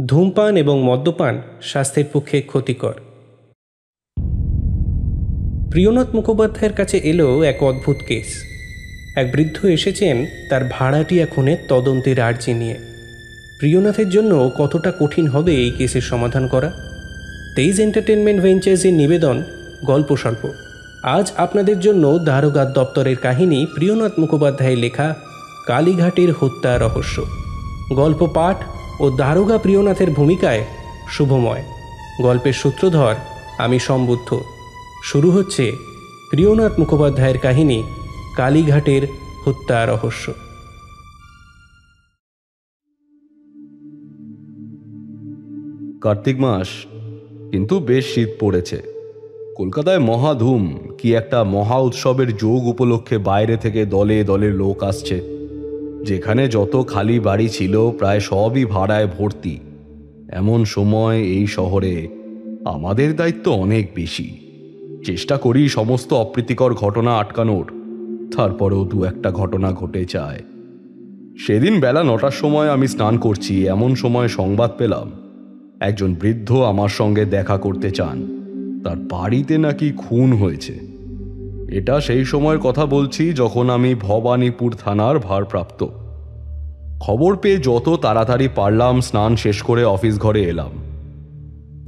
ধূমপান এবং মদ্যপান স্বাস্থ্যের পক্ষে ক্ষতিকর। প্রিয়নাথ মুখোপাধ্যায়ের কাছে এলো এক অদ্ভুত কেস। এক বৃদ্ধ এসেছেন তার ভাড়াটিয়া খুনের তদন্তের আর্জি নিয়ে। প্রিয়নাথের জন্য কতটা কঠিন হবে এই কেসের সমাধান করা? তেইজ এন্টারটেনমেন্ট ভেঞ্চার্সের নিবেদন গল্প স্বল্প। আজ আপনাদের জন্য দারোগা দপ্তরের কাহিনী প্রিয়নাথ মুখোপাধ্যায়ের লেখা কালীঘাটের হত্যা রহস্য। গল্প পাঠ ও দারোগা প্রিয়নাথের ভূমিকায় শুভময়। গল্পের সূত্রধর আমি সম্বুদ্ধ। শুরু হচ্ছে প্রিয়নাথ মুখোপাধ্যায়ের কাহিনী কালীঘাটের হত্যা রহস্য। কার্তিক মাস, কিন্তু বেশ শীত পড়েছে। কলকাতায় মহাধুম, কি একটা মহা উৎসবের যোগ উপলক্ষে বাইরে থেকে দলে দলে লোক আসছে। যেখানে যত খালি বাড়ি ছিল প্রায় সবই ভাড়ায় ভর্তি। এমন সময় এই শহরে আমাদের দায়িত্ব অনেক বেশি। চেষ্টা করি সমস্ত অপ্রীতিকর ঘটনা আটকানোর, তারপরেও দু একটা ঘটনা ঘটে যায়। সেদিন বেলা 9টার সময় আমি স্নান করছি, এমন সময় সংবাদ পেলাম একজন বৃদ্ধ আমার সঙ্গে দেখা করতে চান। তার বাড়িতে নাকি খুন হয়েছে। এটা সেই সময়ের কথা বলছি যখন আমি ভবানীপুর থানার ভারপ্রাপ্ত। খবর পেয়ে যত তাড়াতাড়ি পারলাম স্নান শেষ করে অফিস ঘরে এলাম।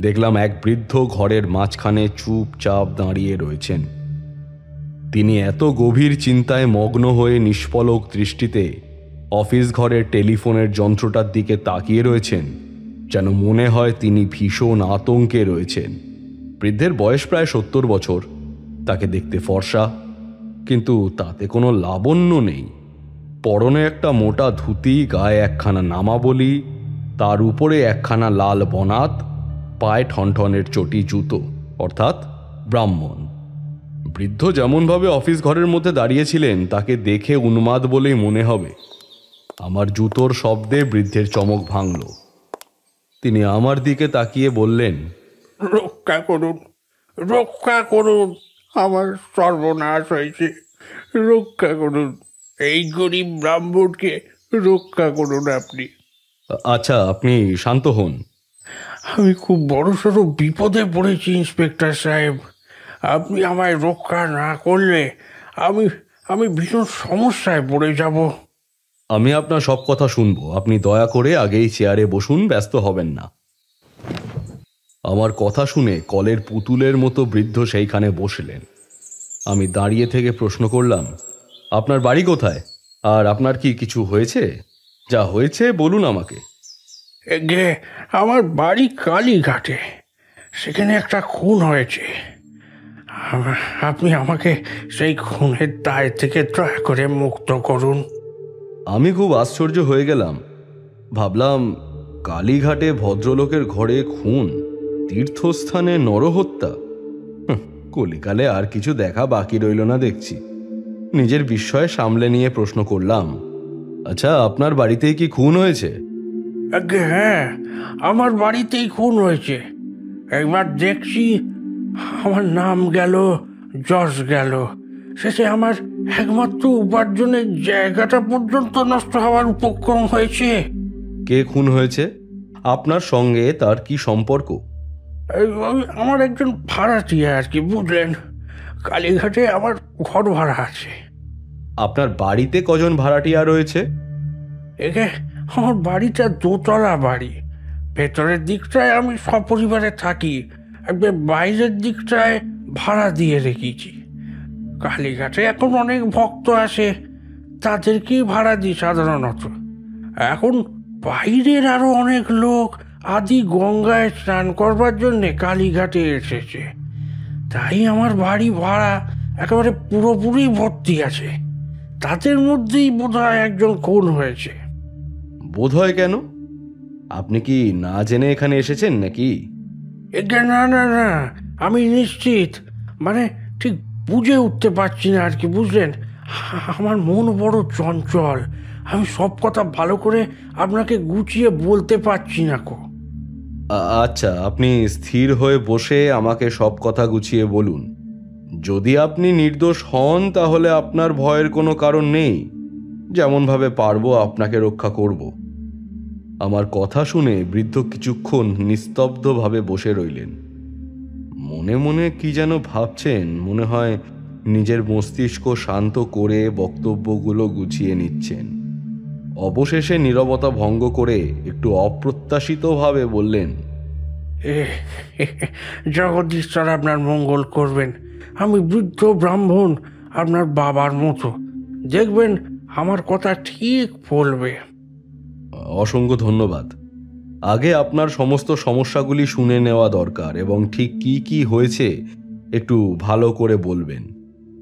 দেখলাম এক বৃদ্ধ ঘরের মাঝখানে চুপচাপ দাঁড়িয়ে রয়েছেন। তিনি এত গভীর চিন্তায় মগ্ন হয়ে নিষ্পলক দৃষ্টিতে অফিস ঘরের টেলিফোনের যন্ত্রটার দিকে তাকিয়ে রয়েছেন, যেন মনে হয় তিনি ভীষণ আতঙ্কে রয়েছেন। বৃদ্ধের বয়স প্রায় 70 বছর। তাকে দেখতে ফর্সা, কিন্তু তাতে কোনো লাবণ্য নেই। পরনে একটা মোটা ধুতি, গায়ে একখানা নামাবলি, তার উপরে একখানা লাল বনাত, পায়ে ঠনঠনের চটি জুতো, অর্থাৎ ব্রাহ্মণ। বৃদ্ধ যেমনভাবে অফিস ঘরের মধ্যে দাঁড়িয়েছিলেন তাকে দেখে উন্মাদ বলেই মনে হবে। আমার জুতোর শব্দে বৃদ্ধের চমক ভাঙল। তিনি আমার দিকে তাকিয়ে বললেন, রক্ষা করুন, রক্ষা করুন, আমার সর্বনাশ হয়েছে, রক্ষা করুন, এই গরিব ব্রাহ্মণকে রক্ষা করুন আপনি। আচ্ছা, আপনি শান্ত হন। আমি খুব বড়সড় বিপদে পড়েছি ইন্সপেক্টর সাহেব। আপনি আমায় রক্ষা না করলে আমি আমি ভীষণ সমস্যায় পড়ে যাব। আমি আপনার সব কথা শুনবো। আপনি দয়া করে আগেই চেয়ারে বসুন, ব্যস্ত হবেন না। আমার কথা শুনে কলের পুতুলের মতো বৃদ্ধ সেইখানে বসলেন। আমি দাঁড়িয়ে থেকে প্রশ্ন করলাম, আপনার বাড়ি কোথায়, আর আপনার কি কিছু হয়েছে? যা হয়েছে বলুন আমাকে। গে, আমার বাড়ি কালীঘাটে। সেখানে একটা খুন হয়েছে। আপনি আমাকে সেই খুনের দায় থেকে দয়া করে মুক্ত করুন। আমি খুব আশ্চর্য হয়ে গেলাম। ভাবলাম, কালীঘাটে ভদ্রলোকের ঘরে খুন, তীর্থস্থানে নরহত্যা। কলিকালে আর কিছু দেখা বাকি রইল না দেখছি। নিজের বিস্ময় সামলে নিয়ে প্রশ্ন করলাম, আচ্ছা, আপনার বাড়িতেই কি খুন হয়েছে? হ্যাঁ, আমার বাড়িতেই খুন হয়েছে। একবার দেখছি আমার নাম গেল, যশ গেল, শেষে আমার একমাত্র উপার্জনের জায়গাটা পর্যন্ত নষ্ট হওয়ার উপক্রম হয়েছে। কে খুন হয়েছে? আপনার সঙ্গে তার কি সম্পর্ক? আমার একজন ভাড়াটিয়া আর কি, বুঝলেন। কালীঘাটে আমার ঘর ভাড়া আছে। আপনার বাড়িতে কজন ভাড়াটিয়া রয়েছে? একে আমার বাড়িটা দোতলা বাড়ি। ভেতরের দিকটায় আমি সপরিবারে থাকি, বাইরের দিকটায় ভাড়া দিয়ে রেখেছি। কালীঘাটে এখন অনেক ভক্ত আসে, তাদেরকেই ভাড়া দিই সাধারণত। এখন বাইরের আরো অনেক লোক আদি গঙ্গায় স্নান করবার জন্যে কালীঘাটে এসেছে, তাই আমার বাড়ি ভাড়া একেবারে পুরোপুরি ভর্তি আছে। তাদের মধ্যেই বোধহয় একজন খুন হয়েছে। বোধহয় কেন? আপনি কি না জেনে এখানে এসেছেন নাকি? না না না, আমি নিশ্চিত, মানে ঠিক বুঝে উঠতে পারছি না আর কি, বুঝলেন। আমার মন বড় চঞ্চল, আমি সব কথা ভালো করে আপনাকে গুছিয়ে বলতে পারছি না কো। আচ্ছা, আপনি স্থির হয়ে বসে আমাকে সব কথা গুছিয়ে বলুন। যদি আপনি নির্দোষ হন তাহলে আপনার ভয়ের কোনো কারণ নেই। যেমনভাবে পারবো আপনাকে রক্ষা করব। আমার কথা শুনে বৃদ্ধ কিছুক্ষণ নিস্তব্ধভাবে বসে রইলেন। মনে মনে কি যেন ভাবছেন, মনে হয় নিজের মস্তিষ্ক শান্ত করে বক্তব্যগুলো গুছিয়ে নিচ্ছেন। অবশেষে নীরবতা ভঙ্গ করে একটু অপ্রত্যাশিতভাবে বললেন, জগদীশ্বর আপনার মঙ্গল করবেন। আমি বৃদ্ধ ব্রাহ্মণ, আপনার বাবার মতো। দেখবেন আমার কথা ঠিক বলবে। অসংখ্য ধন্যবাদ। আগে আপনার সমস্ত সমস্যাগুলি শুনে নেওয়া দরকার এবং ঠিক কি কি হয়েছে একটু ভালো করে বলবেন,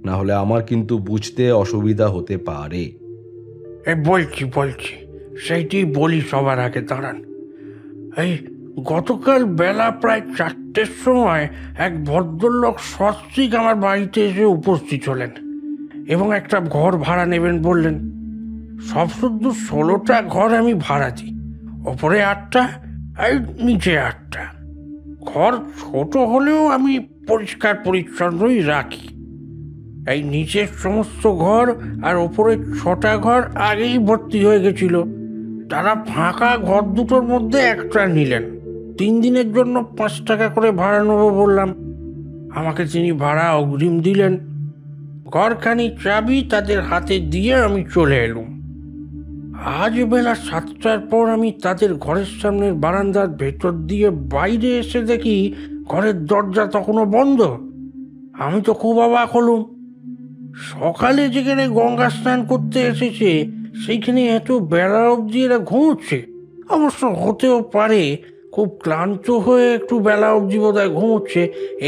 না হলে আমার কিন্তু বুঝতে অসুবিধা হতে পারে। বলছি সেইটি বলি। সবার আগে দাঁড়ান। এই গতকাল বেলা প্রায় 4টের সময় এক ভদ্রলোক সস্ত্রীক আমার বাড়িতে এসে উপস্থিত হলেন এবং একটা ঘর ভাড়া নেবেন বললেন। সব শুদ্ধ 16টা ঘর আমি ভাড়া দিই, ওপরে 8টা আর নিচে 8টা। ঘর ছোট হলেও আমি পরিষ্কার পরিচ্ছন্নই রাখি। এই নিচের সমস্ত ঘর আর ওপরে 6টা ঘর আগেই ভর্তি হয়ে গেছিল। তারা ফাঁকা ঘর দুটোর মধ্যে একটা নিলেন। 3 দিনের জন্য 5 টাকা করে ভাড়া নেবো বললাম। আমাকে তিনি ভাড়া অগ্রিম দিলেন। ঘরখানি চাবি তাদের হাতে দিয়ে আমি চলে এলুম। আজ বেলা 7টার পর আমি তাদের ঘরের সামনের বারান্দার ভেতর দিয়ে বাইরে এসে দেখি ঘরের দরজা তখনও বন্ধ। আমি তো খুব অবাক হলুম। সকালে যেখানে গঙ্গা স্নান করতে এসেছে সেইখানে এত বেলা অবধি এরা ঘুমোচ্ছে। অবশ্য হতেও পারে খুব ক্লান্ত হয়ে একটু বেলা অবধি বোধহয় ঘুমোচ্ছে।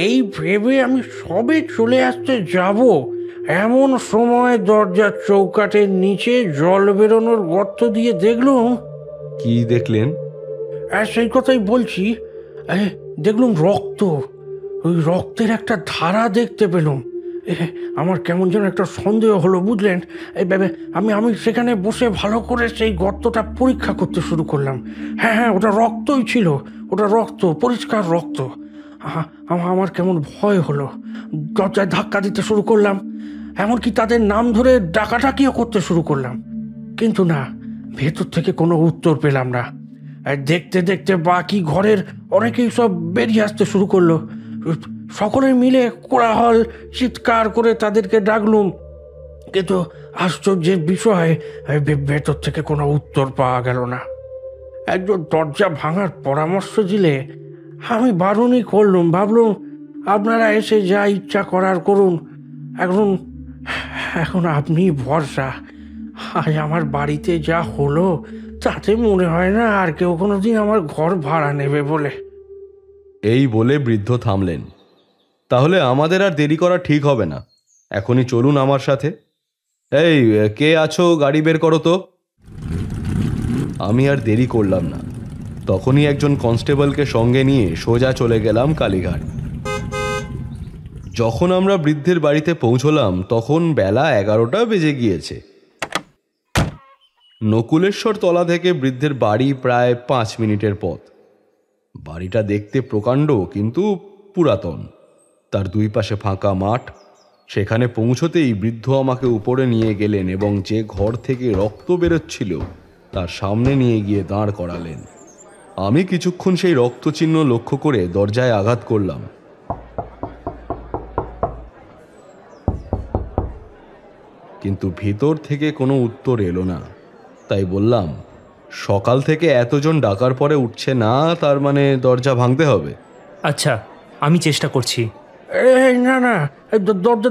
এই ভেবে আমি সবে চলে আসতে যাব, এমন সময় দরজার চৌকাঠের নিচে জল বেরোনোর গর্ত দিয়ে দেখলুম। কি দেখলেন? সেই কথাই বলছি। দেখলুম রক্ত। ওই রক্তের একটা ধারা দেখতে পেলুম। আমার কেমন যেন একটা সন্দেহ হলো, বুঝলেন। আমি সেখানে বসে ভালো করে সেই গর্তটা পরীক্ষা করতে শুরু করলাম। হ্যাঁ, ওটা রক্তই ছিল। ওটা রক্ত, পরিষ্কার রক্ত। আমার কেমন ভয় হলো। দরজায় ধাক্কা দিতে শুরু করলাম, এমনকি তাদের নাম ধরে ডাকাডাকিও করতে শুরু করলাম। কিন্তু না, ভেতর থেকে কোনো উত্তর পেলাম না। দেখতে দেখতে বাকি ঘরের অনেকেই সব বেরিয়ে আসতে শুরু করলো। সকলে মিলে কোলাহল চিৎকার করে তাদেরকে ডাকলুম, কিন্তু আশ্চর্যের বিষয় ভেতর থেকে কোনো উত্তর পাওয়া গেল না। একজন দরজা ভাঙার পরামর্শ দিলে আমি বারণই করলুম। ভাবলুম আপনারা এসে যা ইচ্ছা করার করুন, এখন আপনি ভরসা। আজ আমার বাড়িতে যা হলো তাতে মনে হয় না আর কেউ কোনোদিন আমার ঘর ভাড়া নেবে বলে। এই বলে বৃদ্ধ থামলেন। তাহলে আমাদের আর দেরি করা ঠিক হবে না, এখনই চলুন আমার সাথে। এই কে আছো, গাড়ি বের করো তো। আমি আর দেরি করলাম না, তখনই একজন কনস্টেবলকে সঙ্গে নিয়ে সোজা চলে গেলাম কালীঘাট। যখন আমরা বৃদ্ধের বাড়িতে পৌঁছলাম তখন বেলা 11টা বেজে গিয়েছে। নকুলেশ্বর তলা থেকে বৃদ্ধের বাড়ি প্রায় 5 মিনিটের পথ। বাড়িটা দেখতে প্রকাণ্ড কিন্তু পুরাতন। তার 2 পাশে ফাঁকা মাঠ। সেখানে পৌঁছতেই বৃদ্ধ আমাকে উপরে নিয়ে গেলেন এবং যে ঘর থেকে রক্ত বেরোচ্ছিল তার সামনে নিয়ে গিয়ে দাঁড় করালেন। আমি কিছুক্ষণ সেই রক্তচিহ্ন লক্ষ্য করে দরজায় আঘাত করলাম। কিন্তু ভিতর থেকে কোনো উত্তর এলো না। তাই বললাম, সকাল থেকে এতজন ডাকার পরে উঠছে না, তার মানে দরজা ভাঙতে হবে। আচ্ছা, আমি চেষ্টা করছি। না,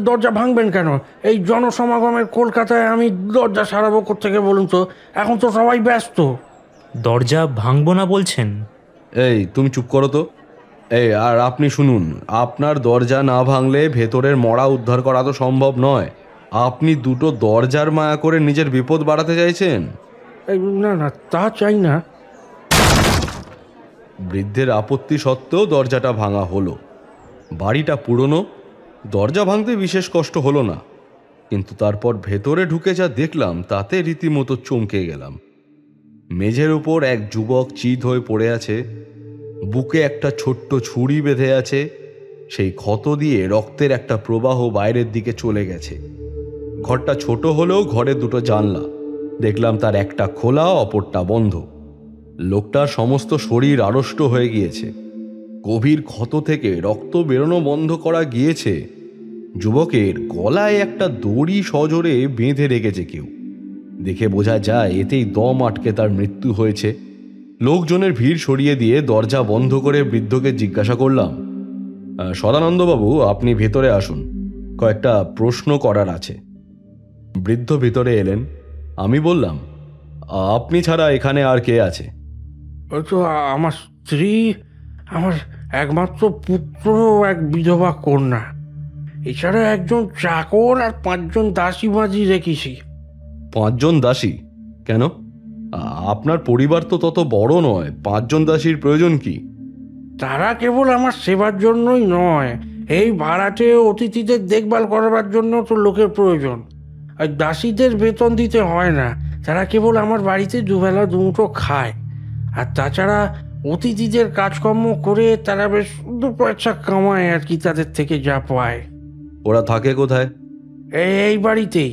দরজা ভাঙবেন কেন? এই জনসমাগমের কলকাতায় আমি দরজা সারাবো কোত্থেকে বলুন তো? এখন তো সবাই ব্যস্ত। দরজা ভাঙবো না বলছেন? এই তুমি চুপ করো তো। এই আর আপনি শুনুন, আপনার দরজা না ভাঙলে ভেতরের মরা উদ্ধার করা তো সম্ভব নয়। আপনি 2টো দরজার মায়া করে নিজের বিপদ বাড়াতে চাইছেন? না, তা চাই না। বৃদ্ধের আপত্তি সত্ত্বেও দরজাটা ভাঙা হলো। বাড়িটা পুরনো, দরজা ভাঙতে বিশেষ কষ্ট হলো না। কিন্তু তারপর ভেতরে ঢুকে যা দেখলাম তাতে রীতিমতো চমকে গেলাম। মেঝের উপর এক যুবক চিত হয়ে পড়ে আছে, বুকে একটা ছোট্ট ছুরি বেঁধে আছে। সেই ক্ষত দিয়ে রক্তের একটা প্রবাহ বাইরের দিকে চলে গেছে। ঘরটা ছোট হলেও ঘরে 2টো জানলা। দেখলাম তার একটা খোলা, অপরটা বন্ধ। লোকটার সমস্ত শরীর আড়ষ্ট হয়ে গিয়েছে, গভীর ক্ষত থেকে রক্ত বেরোনো বন্ধ করা গিয়েছে। যুবকের গলায় একটা দড়ি সজোরে বেঁধে রেখেছে কেউ। দেখে বোঝা যায় এতেই দম আটকে তার মৃত্যু হয়েছে। লোকজনের ভিড় সরিয়ে দিয়ে দরজা বন্ধ করে বৃদ্ধকে জিজ্ঞাসা করলাম, সদানন্দবাবু, আপনি ভেতরে আসুন, কয়েকটা প্রশ্ন করার আছে। বৃদ্ধ ভিতরে এলেন। আমি বললাম, আপনি ছাড়া এখানে আর কে আছে? ওই তো আমার স্ত্রী, আমার একমাত্র পুত্র, এক বিধবা কন্যা, এছাড়া একজন চাকর আর 5 জন দাসী মাঝি রেখেছি। 5 জন দাসী? কেন? আপনার পরিবার তো তত বড় নয়, 5 জন দাসীর প্রয়োজন কি? তারা কেবল আমার সেবার জন্যই নয়, এই ভাড়াটে অতিথিদের দেখভাল করবার জন্য তো লোকের প্রয়োজন। আর দাসীদের বেতন দিতে হয় না, তারা কেবল আমার বাড়িতে দুবেলা দুমুঠো খায়। আর তাছাড়া অতিথিদের কাজকর্ম করে তারা বেশ 2 পয়সা কামায় আর কি, তাদের থেকে যা পায়। ওরা থাকে কোথায়? এই বাড়িতেই।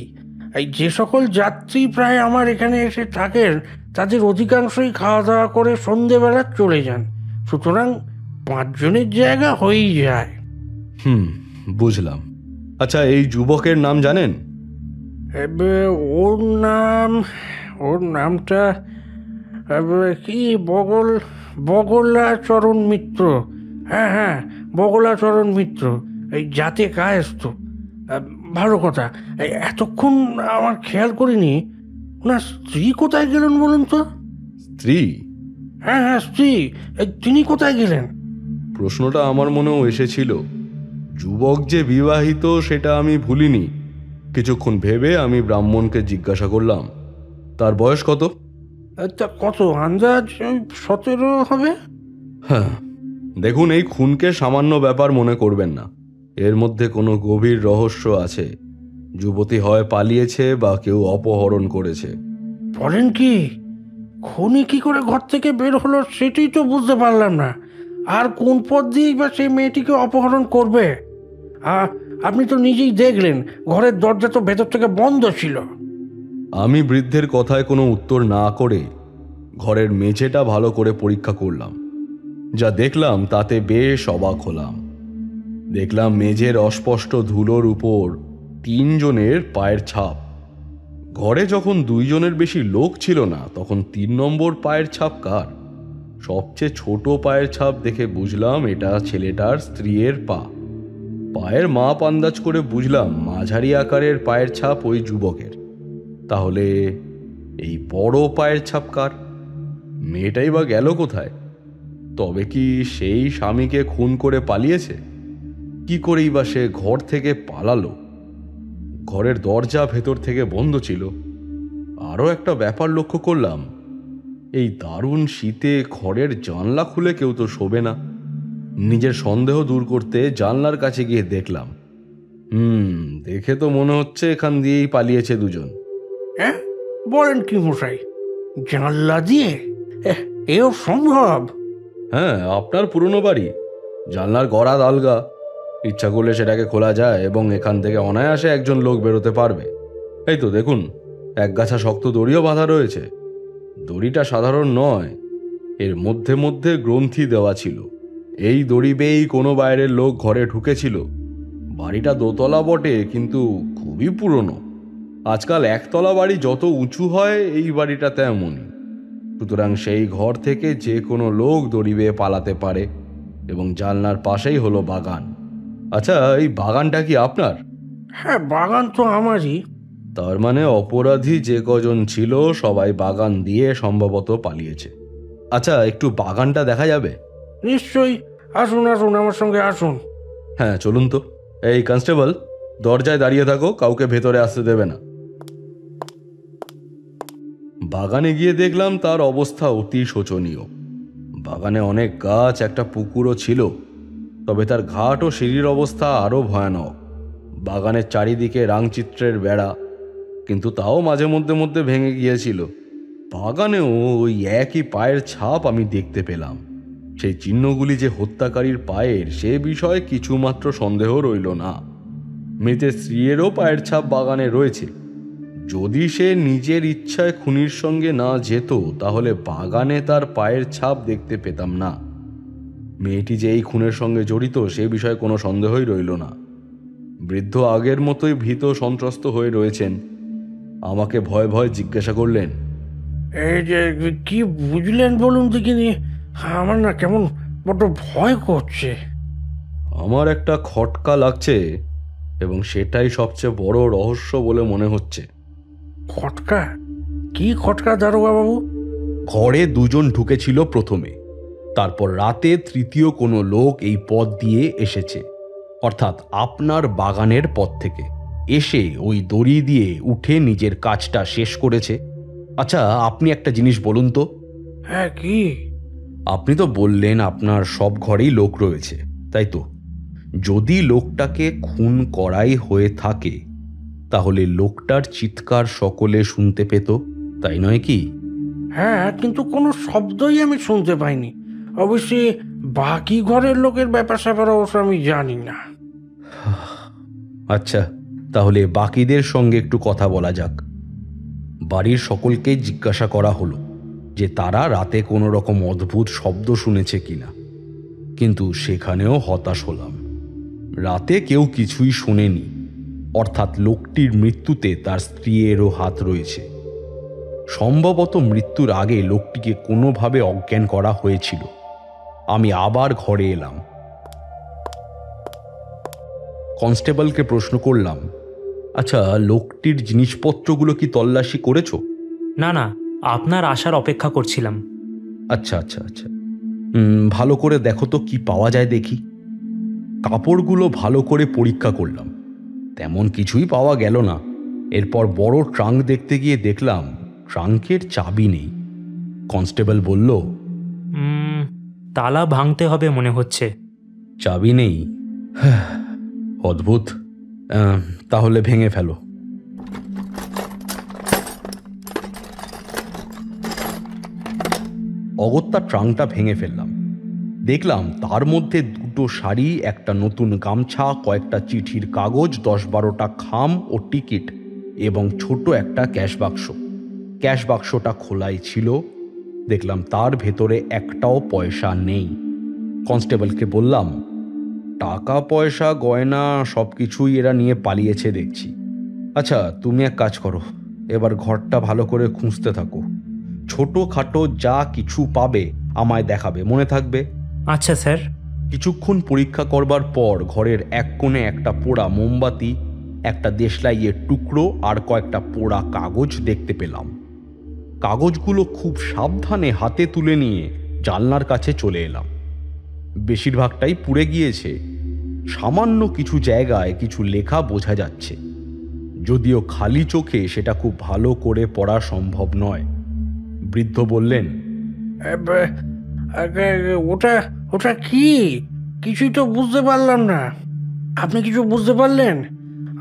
এই যে সকল যাত্রী প্রায় আমার এখানে এসে থাকেন, তাদের অধিকাংশই খাওয়া দাওয়া করে সন্ধেবেলা চলে যান, সুতরাং 5 জনের জায়গা হয়েই যায়। বুঝলাম। আচ্ছা, এই যুবকের নাম জানেন? ওর নামটা কি, বগলাচরণ মিত্র। হ্যাঁ, বগলাচরণ মিত্র, এই জাতে কায়স্থ। ভালো কথা, এতক্ষণ আমার খেয়াল করিনি। ওনার স্ত্রী কোথায় গেলেন বলুন তো? স্ত্রী? হ্যাঁ, স্ত্রী। তিনি কোথায় গেলেন? প্রশ্নটা আমার মনেও এসেছিল। যুবক যে বিবাহিত সেটা আমি ভুলিনি। কিছুক্ষণ ভেবে আমি ব্রাহ্মণকে জিজ্ঞাসা করলাম, তার বয়স কত? তা কত, আন্দাজ 17 হবে। হ্যাঁ, দেখুন, এই খুনকে সামান্য ব্যাপার মনে করবেন না, এর মধ্যে কোনো গভীর রহস্য আছে। যুবতী হয় পালিয়েছে বা কেউ অপহরণ করেছে। বলেন কি? খুনি কি করে ঘর থেকে বের হলো সেটাই তো বুঝতে পারলাম না। আর কোন পথ দিয়েই বা সেই মেয়েটিকে অপহরণ করবে? আপনি তো নিজেই দেখলেন, ঘরের দরজা তো ভেতর থেকে বন্ধ ছিল। আমি বৃদ্ধের কথায় কোনো উত্তর না করে ঘরের মেঝেটা ভালো করে পরীক্ষা করলাম। যা দেখলাম তাতে বেশ অবাক হলাম। দেখলাম মেঝের অস্পষ্ট ধুলোর উপর 3 জনের পায়ের ছাপ। ঘরে যখন 2 জনের বেশি লোক ছিল না, তখন 3 নম্বর পায়ের ছাপ কার? সবচেয়ে ছোট পায়ের ছাপ দেখে বুঝলাম এটা ছেলেটার স্ত্রীর পা। পায়ের মাপ আন্দাজ করে বুঝলাম মাঝারি আকারের পায়ের ছাপ ওই যুবকের। তাহলে এই বড় পায়ের ছাপ কার? মেয়েটাই বা গেল কোথায়? তবে কি সেই স্বামীকে খুন করে পালিয়েছে? কি করেই বা সে ঘর থেকে পালালো? ঘরের দরজা ভেতর থেকে বন্ধ ছিল। আরও একটা ব্যাপার লক্ষ্য করলাম, এই দারুণ শীতে ঘরের জানলা খুলে কেউ তো শোবে না। নিজের সন্দেহ দূর করতে জানলার কাছে গিয়ে দেখলাম, দেখে তো মনে হচ্ছে এখান দিয়েই পালিয়েছে 2 জন। হ্যাঁ, বলেন কি মশাই, জানলা দিয়ে? এও সম্ভব? হ্যাঁ, আপনার পুরনো বাড়ি, জানলার গড়া আলগা, ইচ্ছা করলে সেটাকে খোলা যায় এবং এখান থেকে অনায়াসে একজন লোক বেরোতে পারবে। এই তো দেখুন, এক গাছা শক্ত দড়িও বাঁধা রয়েছে। দড়িটা সাধারণ নয়, এর মধ্যে মধ্যে গ্রন্থি দেওয়া ছিল। এই দড়ি বেয়েই কোনো বাইরের লোক ঘরে ঢুকেছিল। বাড়িটা 2 তলা বটে, কিন্তু খুবই পুরনো। আজকাল 1 তলা বাড়ি যত উঁচু হয়, এই বাড়িটা তেমনই। সুতরাং সেই ঘর থেকে যে কোনো লোক দড়ি বেয়ে পালাতে পারে। এবং জানলার পাশেই হলো বাগান। আচ্ছা, এই বাগানটা কি আপনার? হ্যাঁ, বাগান তো আমারই। তার মানে অপরাধী যে কজন ছিল সবাই বাগান দিয়ে সম্ভবত পালিয়েছে। আচ্ছা, একটু বাগানটা দেখা যাবে? নিশ্চয়ই, আসুন, আমার সঙ্গে আসুন। হ্যাঁ, চলুন তো। এই কনস্টেবল, দরজায় দাঁড়িয়ে থাকো, কাউকে ভেতরে আসতে দেবে না। বাগানে গিয়ে দেখলাম তার অবস্থা অতি শোচনীয়। বাগানে অনেক গাছ, একটা পুকুরও ছিল, তবে তার ঘাট ও সিঁড়ির অবস্থা আরও ভয়ানক। বাগানের চারিদিকে রাংচিত্রের বেড়া, কিন্তু তাও মাঝে মধ্যে ভেঙে গিয়েছিল। বাগানেও ওই একই পায়ের ছাপ আমি দেখতে পেলাম। সেই চিহ্নগুলি যে হত্যাকারীর পায়ের, সে বিষয়ে কিছুমাত্র সন্দেহ রইল না। মৃতের স্ত্রীরও পায়ের ছাপ বাগানে রয়েছে। যদি সে নিজের ইচ্ছায় খুনির সঙ্গে না যেত তাহলে বাগানে তার পায়ের ছাপ দেখতে পেতাম না। মেয়েটি যে এই খুনের সঙ্গে জড়িত সে বিষয়ে কোনো সন্দেহই রইল না। বৃদ্ধ আগের মতোই ভীত সন্ত্রস্ত হয়ে রয়েছেন। আমাকে ভয় ভয় জিজ্ঞাসা করলেন, এই যে কি বুঝলেন বলুন দেখিনি? আমার না কেমন বড্ড ভয় করছে। আমার একটা খটকা লাগছে এবং সেটাই সবচেয়ে বড় রহস্য বলে মনে হচ্ছে। খটকা? কি খটকা দারোগা বাবু? ঘরে দুজন ঢুকেছিল প্রথমে, তারপর রাতে তৃতীয় কোনো লোক এই পথ দিয়ে এসেছে, অর্থাৎ আপনার বাগানের পথ থেকে এসে ওই দড়ি দিয়ে উঠে নিজের কাজটা শেষ করেছে। আচ্ছা, আপনি একটা জিনিস বলুন তো। হ্যাঁ, কি? আপনি তো বললেন আপনার সব ঘরেই লোক রয়েছে, তাই তো? যদি লোকটাকে খুন করাই হয়ে থাকে তাহলে লোকটার চিৎকার সকলে শুনতে পেত, তাই নয় কি? হ্যাঁ, কিন্তু কোনো শব্দই আমি শুনতে পাইনি। অবশ্যই বাকি ঘরের লোকের ব্যাপার স্যাপার অবশ্য আমি জানি না। আচ্ছা, তাহলে বাকিদের সঙ্গে একটু কথা বলা যাক। বাড়ির সকলকে জিজ্ঞাসা করা হলো যে তারা রাতে কোনো রকম অদ্ভুত শব্দ শুনেছে কিনা, কিন্তু সেখানেও হতাশ হলাম। রাতে কেউ কিছুই শোনেনি, অর্থাৎ লোকটির মৃত্যুতে তার স্ত্রীরও হাত রয়েছে। সম্ভবত মৃত্যুর আগে লোকটিকে কোনোভাবে অজ্ঞান করা হয়েছিল। আমি আবার ঘরে এলাম। কনস্টেবলকে প্রশ্ন করলাম, আচ্ছা, লোকটির জিনিসপত্রগুলো কি তল্লাশি করেছো? না না, আপনার আসার অপেক্ষা করছিলাম। আচ্ছা আচ্ছা আচ্ছা, ভালো করে দেখো তো কি পাওয়া যায় দেখি। কাপড়গুলো ভালো করে পরীক্ষা করলাম, তেমন কিছুই পাওয়া গেল না। এরপর বড় ট্রাঙ্ক দেখতে গিয়ে দেখলাম ট্রাঙ্কের চাবি নেই। কনস্টেবল বলল, তালা ভাঙতে হবে মনে হচ্ছে। চাবি নেই? অদ্ভুত। তাহলে ভেঙে ফেলো। অগত্যা ট্রাঙ্কটা ভেঙে ফেললাম। দেখলাম তার মধ্যে দুটো শাড়ি, একটা নতুন গামছা, কয়েকটা চিঠির কাগজ, 10-12টা খাম ও টিকিট এবং ছোট একটা ক্যাশ বাক্স। ক্যাশ বাক্সটা খোলাই ছিল। দেখলাম তার ভেতরে একটাও পয়সা নেই। কনস্টেবলকে বললাম, টাকা পয়সা গয়না সব কিছুই এরা নিয়ে পালিয়েছে দেখছি। আচ্ছা, তুমি এক কাজ করো, এবার ঘরটা ভালো করে খুঁজতে থাকো। ছোটোখাটো যা কিছু পাবে আমায় দেখাবে, মনে থাকবে? আচ্ছা স্যার। কিছুক্ষণ পরীক্ষা করবার পর ঘরের এক কোণে একটা পোড়া মোমবাতি, একটা দেশলাইয়ের টুকরো আর কয়েকটা পোড়া কাগজ দেখতে পেলাম। কাগজগুলো খুব সাবধানে হাতে তুলে নিয়ে জানলার কাছে চলে এলাম। বেশিরভাগটাই পুড়ে গিয়েছে। সামান্য কিছু জায়গায় কিছু লেখা বোঝা যাচ্ছে, যদিও খালি চোখে সেটা খুব ভালো করে পড়া সম্ভব নয়। বৃদ্ধ বললেন, ওটা ওটা কি? কিছুই তো বুঝতে পারলাম না। আপনি কিছু বুঝতে পারলেন?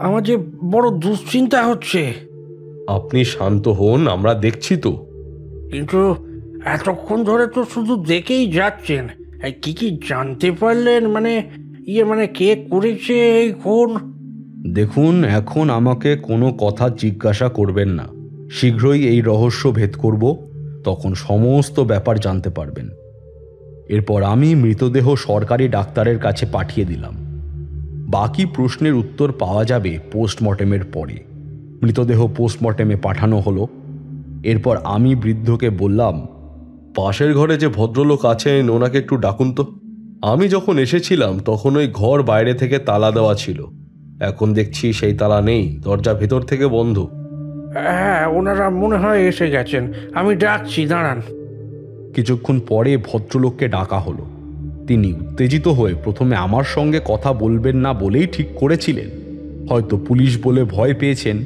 আমার যে বড় দুশ্চিন্তা হচ্ছে। আপনি শান্ত হন, আমরা দেখছি তো। কিন্তু এতক্ষণ ধরে তো শুধু দেখেই যাচ্ছেন। কি কি জানতে পারলেন? মানে কে করেছে এই খুন? দেখুন, এখন আমাকে কোনো কথা জিজ্ঞাসা করবেন না। শীঘ্রই এই রহস্য ভেদ করব, তখন সমস্ত ব্যাপার জানতে পারবেন। এরপর আমি মৃতদেহ সরকারি ডাক্তারের কাছে পাঠিয়ে দিলাম। বাকি প্রশ্নের উত্তর পাওয়া যাবে পোস্টমর্টেমের পরে। মৃতদেহ পোস্টমর্টেমে পাঠানো হলো। এরপর আমি বৃদ্ধকে বললাম, পাশের ঘরে যে ভদ্রলোক আছেন ওনাকে একটু ডাকুন তো। আমি যখন এসেছিলাম তখন ওই ঘর বাইরে থেকে তালা দেওয়া ছিল, এখন দেখছি সেই তালা নেই, দরজা ভেতর থেকে বন্ধ। হ্যাঁ, ওনারা মনে হয় এসে গেছেন। আমি ডাকছি, দাঁড়ান। কিছুক্ষণ পরে ভদ্রলোককে ডাকা হলো। তিনি উত্তেজিত হয়ে প্রথমে আমার সঙ্গে কথা বলবেন না বলেই ঠিক করেছিলেন। হয়তো পুলিশ বলে ভয় পেয়েছেন।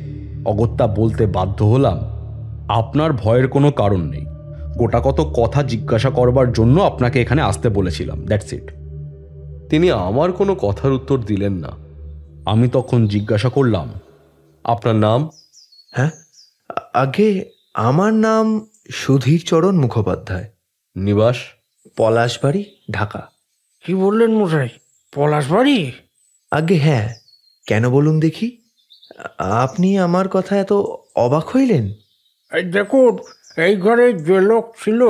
অগত্যা বলতে বাধ্য হলাম, আপনার ভয়ের কোনো কারণ নেই। গোটা কত কথা জিজ্ঞাসা করবার জন্য আপনাকে এখানে আসতে বলেছিলাম, দ্যাটস ইট। তিনি আমার কোনো কথার উত্তর দিলেন না। আমি তখন জিজ্ঞাসা করলাম, আপনার নাম? হ্যাঁ, আগে আমার নাম সুধীরচরণ মুখোপাধ্যায়। নিবাস? পলাশবাড়ি, ঢাকা। কি বললেন মশাই? পলাশবাড়ি? আগে হ্যাঁ, কেন বলুন দেখি? আপনি আমার কথা এত অবাক হইলেন? এই দেখুন, এই ঘরে যে লোক ছিল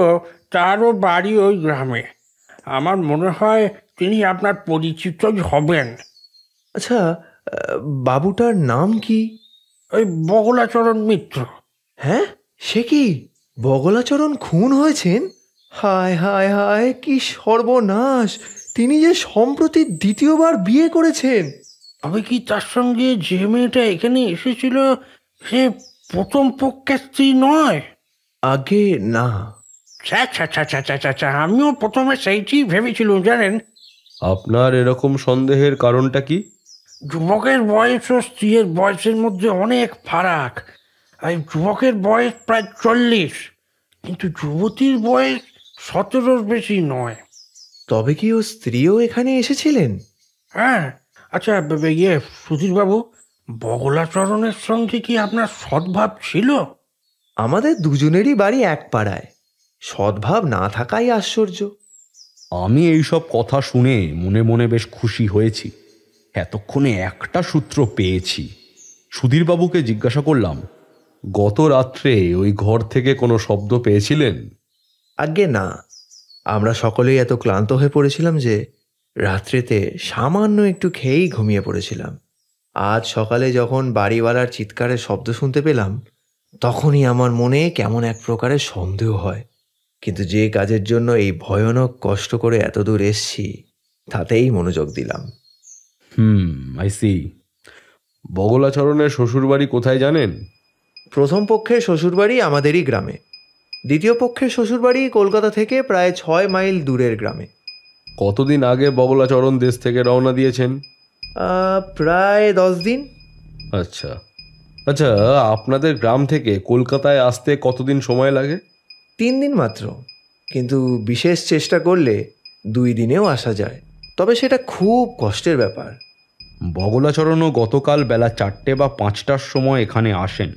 তারও বাড়ি ওই গ্রামে। আমার মনে হয় তিনি আপনার পরিচিতই হবেন। আচ্ছা, বাবুটার নাম কি? ওই বগলাচরণ মিত্র। হ্যাঁ, সে কি বগলাচরণ খুন হয়েছেন? হায় হায় হায়, কি সর্বনাশ! তিনি যে সম্প্রতি দ্বিতীয়বার বিয়ে করেছেন। তবে কি তার সঙ্গে যে মেয়েটা এখানে এসেছিল সে প্রথম পক্ষের স্ত্রী নয়? আগে না। আচ্ছা, আমিও প্রথমে সেইটি ভেবেছিলাম জানেন। আপনার এরকম সন্দেহের কারণটা কি? যুবকের বয়স ও স্ত্রীর বয়সের মধ্যে অনেক ফারাক। আর যুবকের বয়স প্রায় 40, কিন্তু যুবতীর বয়স 17-র বেশি নয়। তবে কি ও স্ত্রীও এখানে এসেছিলেন? হ্যাঁ। আচ্ছা, সুধীরবাবু, বগলাচরণের সঙ্গে কি আপনার সদ্ভাব ছিল? আমাদের দুজনেরই বাড়ি এক পাড়ায়, সদ্ভাব না থাকাই আশ্চর্য। আমি এইসব কথা শুনে মনে মনে বেশ খুশি হয়েছি। এতক্ষণে একটা সূত্র পেয়েছি। সুধীরবাবুকে জিজ্ঞাসা করলাম, গত রাত্রে ওই ঘর থেকে কোনো শব্দ পেয়েছিলেন? আগে না, আমরা সকলেই এত ক্লান্ত হয়ে পড়েছিলাম যে রাত্রিতে সামান্য একটু খেয়েই ঘুমিয়ে পড়েছিলাম। আজ সকালে যখন বাড়িওয়ালার চিৎকারের শব্দ শুনতে পেলাম, তখনই আমার মনে কেমন এক প্রকারের সন্দেহ হয়। কিন্তু যে কাজের জন্য এই ভয়ানক কষ্ট করে এত দূর এসছি, তাতেই মনোযোগ দিলাম। I C. বগলাচরণের শ্বশুরবাড়ি কোথায় জানেন? প্রথম পক্ষের শ্বশুরবাড়ি আমাদেরই গ্রামে, দ্বিতীয় পক্ষের শ্বশুরবাড়ি কলকাতা থেকে প্রায় 6 মাইল দূরের গ্রামে। কতদিন আগে বগলাচরণ দেশ থেকে রওনা দিয়েছেন? প্রায় 10 দিন। আচ্ছা আচ্ছা, আপনাদের গ্রাম থেকে কলকাতায় আসতে কতদিন সময় লাগে? 3 দিন মাত্র, কিন্তু বিশেষ চেষ্টা করলে 2 দিনেও আসা যায়, তবে সেটা খুব কষ্টের ব্যাপার। বগলাচরণও গতকাল বেলা 4টে বা 5টার সময় এখানে আসেন।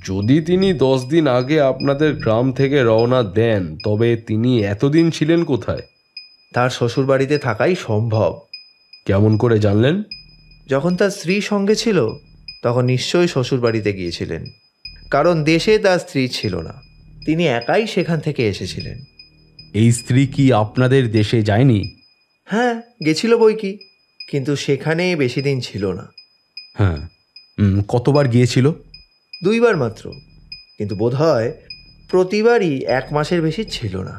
যদি তিনি 10 দিন আগে আপনাদের গ্রাম থেকে রওনা দেন, তবে তিনি এতদিন ছিলেন কোথায়? তার শ্বশুরবাড়িতে থাকাই সম্ভব। কেমন করে জানলেন? যখন তার স্ত্রী সঙ্গে ছিল তখন নিশ্চয়ই শ্বশুরবাড়িতে গিয়েছিলেন, কারণ দেশে তার স্ত্রী ছিল না, তিনি একাই সেখান থেকে এসেছিলেন। এই স্ত্রী কি আপনাদের দেশে যায়নি? হ্যাঁ, গেছিল বই কি, কিন্তু সেখানে বেশি দিন ছিল না। হ্যাঁ। কতবার গিয়েছিল? 2 বার মাত্র, কিন্তু বোধহয় প্রতিবারই 1 মাসের বেশি ছিল না।